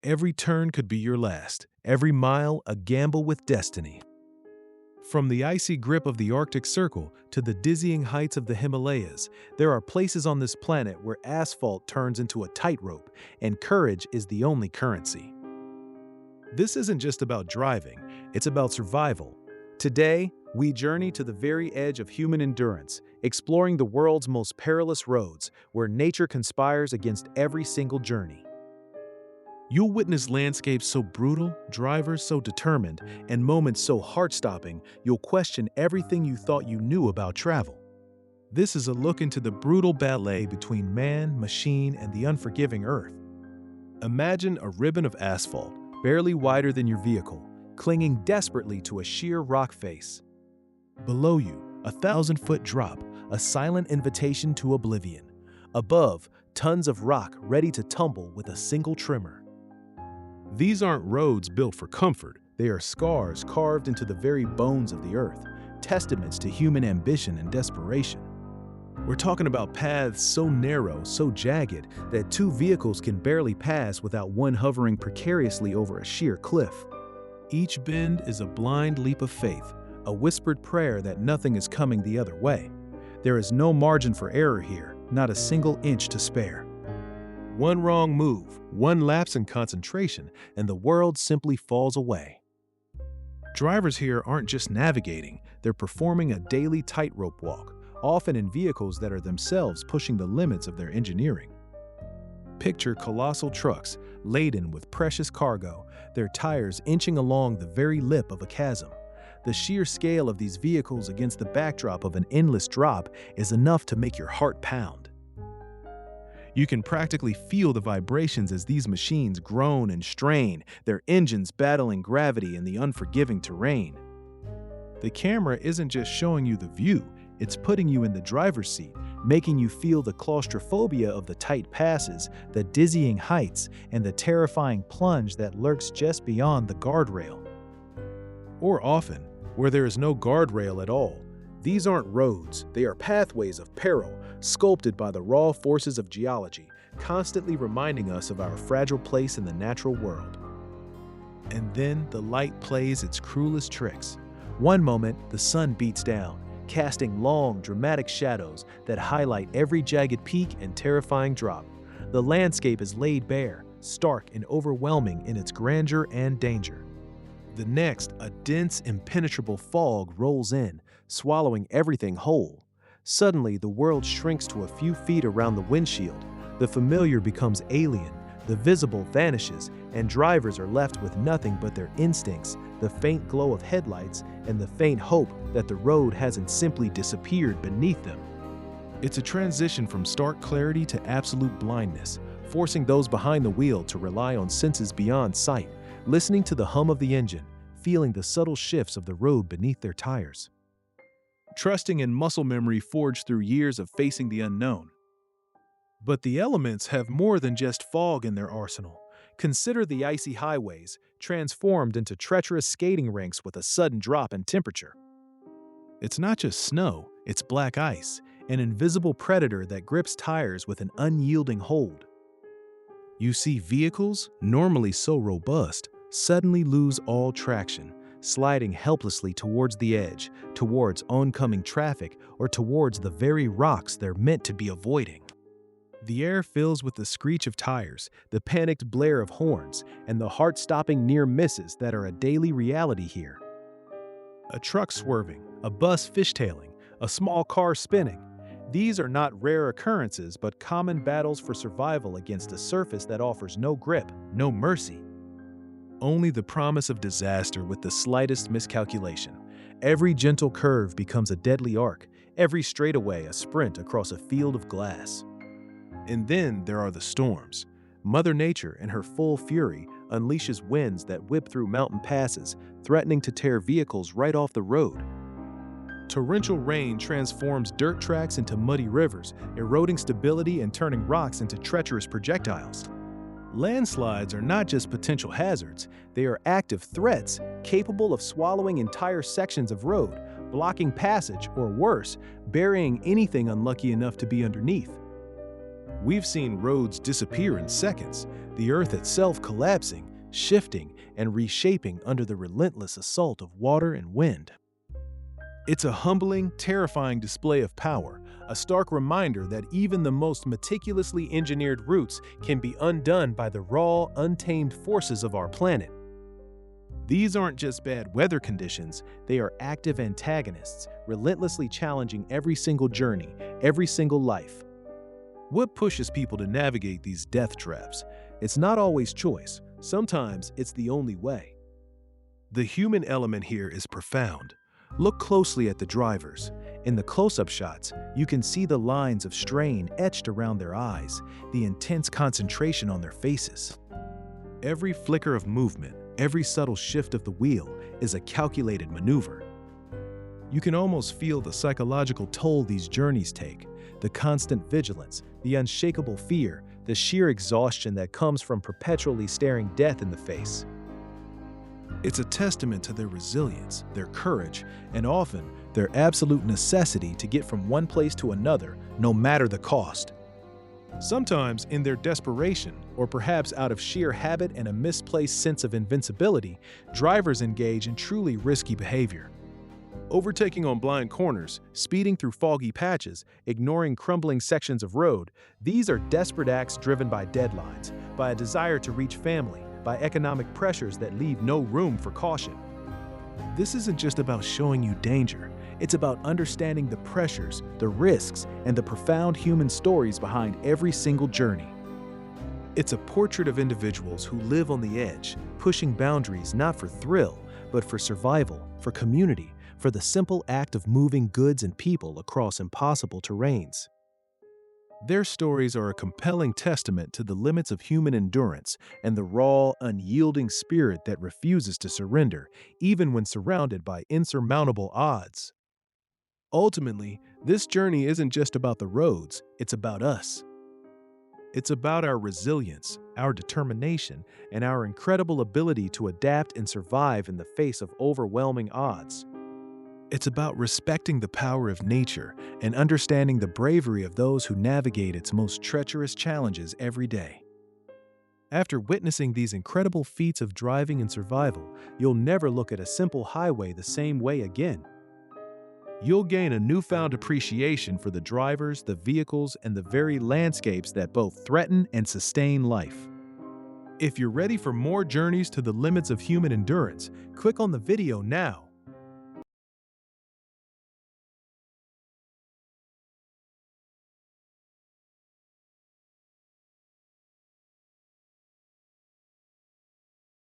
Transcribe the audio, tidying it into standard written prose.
Every turn could be your last, every mile a gamble with destiny. From the icy grip of the Arctic Circle to the dizzying heights of the Himalayas, there are places on this planet where asphalt turns into a tightrope and courage is the only currency. This isn't just about driving, it's about survival. Today, we journey to the very edge of human endurance, exploring the world's most perilous roads where nature conspires against every single journey. You'll witness landscapes so brutal, drivers so determined, and moments so heart-stopping you'll question everything you thought you knew about travel. This is a look into the brutal ballet between man, machine, and the unforgiving earth. Imagine a ribbon of asphalt, barely wider than your vehicle, clinging desperately to a sheer rock face. Below you, a 1,000-foot drop, a silent invitation to oblivion. Above, tons of rock ready to tumble with a single tremor. These aren't roads built for comfort, they are scars carved into the very bones of the earth, testaments to human ambition and desperation. We're talking about paths so narrow, so jagged, that two vehicles can barely pass without one hovering precariously over a sheer cliff. Each bend is a blind leap of faith, a whispered prayer that nothing is coming the other way. There is no margin for error here, not a single inch to spare. One wrong move, one lapse in concentration, and the world simply falls away. Drivers here aren't just navigating, they're performing a daily tightrope walk, often in vehicles that are themselves pushing the limits of their engineering. Picture colossal trucks laden with precious cargo, their tires inching along the very lip of a chasm. The sheer scale of these vehicles against the backdrop of an endless drop is enough to make your heart pound. You can practically feel the vibrations as these machines groan and strain, their engines battling gravity in the unforgiving terrain. The camera isn't just showing you the view, it's putting you in the driver's seat, making you feel the claustrophobia of the tight passes, the dizzying heights, and the terrifying plunge that lurks just beyond the guardrail. Or often, where there is no guardrail at all, these aren't roads, they are pathways of peril, sculpted by the raw forces of geology, constantly reminding us of our fragile place in the natural world. And then the light plays its cruelest tricks. One moment, the sun beats down, casting long, dramatic shadows that highlight every jagged peak and terrifying drop. The landscape is laid bare, stark and overwhelming in its grandeur and danger. The next, a dense, impenetrable fog rolls in, swallowing everything whole. Suddenly, the world shrinks to a few feet around the windshield. The familiar becomes alien, the visible vanishes, and drivers are left with nothing but their instincts, the faint glow of headlights, and the faint hope that the road hasn't simply disappeared beneath them. It's a transition from stark clarity to absolute blindness, forcing those behind the wheel to rely on senses beyond sight, listening to the hum of the engine, feeling the subtle shifts of the road beneath their tires. Trusting in muscle memory forged through years of facing the unknown. But the elements have more than just fog in their arsenal. Consider the icy highways, transformed into treacherous skating rinks with a sudden drop in temperature. It's not just snow, it's black ice, an invisible predator that grips tires with an unyielding hold. You see vehicles, normally so robust, suddenly lose all traction, sliding helplessly towards the edge, towards oncoming traffic, or towards the very rocks they're meant to be avoiding. The air fills with the screech of tires, the panicked blare of horns, and the heart-stopping near misses that are a daily reality here. A truck swerving, a bus fishtailing, a small car spinning. These are not rare occurrences, but common battles for survival against a surface that offers no grip, no mercy. Only the promise of disaster with the slightest miscalculation. Every gentle curve becomes a deadly arc, every straightaway a sprint across a field of glass. And then there are the storms. Mother Nature, in her full fury, unleashes winds that whip through mountain passes, threatening to tear vehicles right off the road. Torrential rain transforms dirt tracks into muddy rivers, eroding stability and turning rocks into treacherous projectiles. Landslides are not just potential hazards, they are active threats capable of swallowing entire sections of road, blocking passage, or worse, burying anything unlucky enough to be underneath. We've seen roads disappear in seconds, the Earth itself collapsing, shifting, and reshaping under the relentless assault of water and wind. It's a humbling, terrifying display of power, a stark reminder that even the most meticulously engineered routes can be undone by the raw, untamed forces of our planet. These aren't just bad weather conditions, they are active antagonists, relentlessly challenging every single journey, every single life. What pushes people to navigate these death traps? It's not always choice. Sometimes it's the only way. The human element here is profound. Look closely at the drivers. In the close-up shots, you can see the lines of strain etched around their eyes, the intense concentration on their faces. Every flicker of movement, every subtle shift of the wheel is a calculated maneuver. You can almost feel the psychological toll these journeys take, the constant vigilance, the unshakable fear, the sheer exhaustion that comes from perpetually staring death in the face. It's a testament to their resilience, their courage, and often their absolute necessity to get from one place to another, no matter the cost. Sometimes, in their desperation, or perhaps out of sheer habit and a misplaced sense of invincibility, drivers engage in truly risky behavior. Overtaking on blind corners, speeding through foggy patches, ignoring crumbling sections of road, these are desperate acts driven by deadlines, by a desire to reach family, by economic pressures that leave no room for caution. This isn't just about showing you danger. It's about understanding the pressures, the risks, and the profound human stories behind every single journey. It's a portrait of individuals who live on the edge, pushing boundaries not for thrill, but for survival, for community, for the simple act of moving goods and people across impossible terrains. Their stories are a compelling testament to the limits of human endurance and the raw, unyielding spirit that refuses to surrender, even when surrounded by insurmountable odds. Ultimately, this journey isn't just about the roads, it's about us. It's about our resilience, our determination, and our incredible ability to adapt and survive in the face of overwhelming odds. It's about respecting the power of nature and understanding the bravery of those who navigate its most treacherous challenges every day. After witnessing these incredible feats of driving and survival, you'll never look at a simple highway the same way again. You'll gain a newfound appreciation for the drivers, the vehicles, and the very landscapes that both threaten and sustain life. If you're ready for more journeys to the limits of human endurance, click on the video now